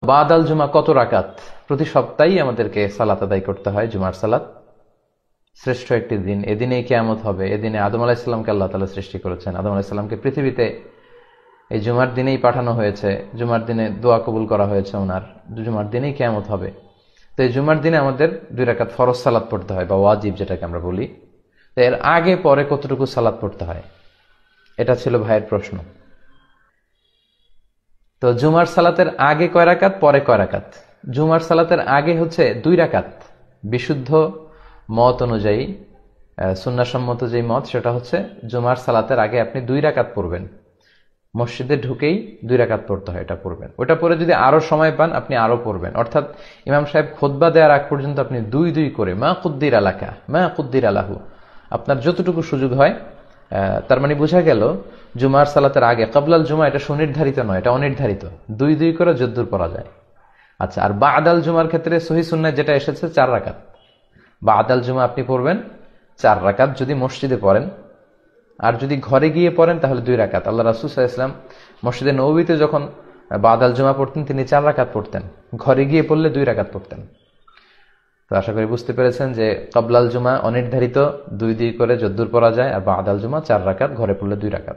বাদাল জুমা কত রাকাত? প্রতি সপ্তাহেই আমাদেরকে সালাত আদায় করতে হয়, জুমার সালাত। শ্রেষ্ঠ একটি দিন, এদিনেই কিয়ামত হবে। এদিনে আদম আলাহিসাল্লামকে আল্লাহ তাআলা সৃষ্টি করেছেন। আদম আলাহিসাল্লামকে পৃথিবীতে এই জুমার দিনেই পাঠানো হয়েছে। জুমার দিনে দোয়া কবুল করা হয়েছে ওনার। জুমার দিনেই কিয়ামত হবে। তো এই জুমার দিনে আমাদের 2 রাকাত ফরজ সালাত পড়তে হয়, বা ওয়াজিব যেটাকে আমরা বলি। তো এর আগে পরে কতটুকু সালাত পড়তে হয়, এটা ছিল ভাইয়ের প্রশ্ন। তো জুমার সালাতের আগে কয় রাকাত, পরে কয় রাকাত? জুমার সালাতের আগে হচ্ছে 2 রাকাত। বিশুদ্ধ মত অনুযায়ী, সুন্নাহসম্মত যে মত, সেটা হচ্ছে জুমার সালাতের আগে আপনি 2 রাকাত পড়বেন। মসজিদে ঢুকেই 2 রাকাত পড়তে হয়, এটা পড়বেন। ওটা পরে যদি আরো সময় পান আপনি আরো পড়বেন। অর্থাৎ ইমাম সাহেব খুতবা দেওয়ার আগ পর্যন্ত আপনি 2 করে, মা কুদ্দির আলাকা মা কুদ্দির আলাহু, আপনার যতটুকু সুযোগ হয়। তার মানে বোঝা গেল জুমার সালাতের আগে কাবলাল জুমা এটা সুনির্ধারিত নয়, এটা অনির্ধারিত। 2 করে যদ্দূর পড়া যায়। আচ্ছা, আর বাদাল জুমার ক্ষেত্রে সহিহ সুন্নাহ যেটা এসেছে 4 রাকাত। বাদাল জুমা আপনি পড়বেন 4 রাকাত যদি মসজিদে পড়েন। আর যদি ঘরে গিয়ে পড়েন তাহলে 2 রাকাত। আল্লাহ রাসূল সাল্লাল্লাহু আলাইহি ওয়াসাল্লাম মসজিদে নববীতে যখন বাদাল জুমা পড়তেন তিনি 4 রাকাত পড়তেন, ঘরে গিয়ে পড়লে 2 রাকাত পড়তেন। তো আশা করি বুঝতে পেরেছেন যে কাবলাল জুমা অনির্ধারিত, 2 করে যদ্দূর পড়া যায়, আর বাদাল জুমা 4 রাকাত, ঘরে পড়লে 2 রাকাত।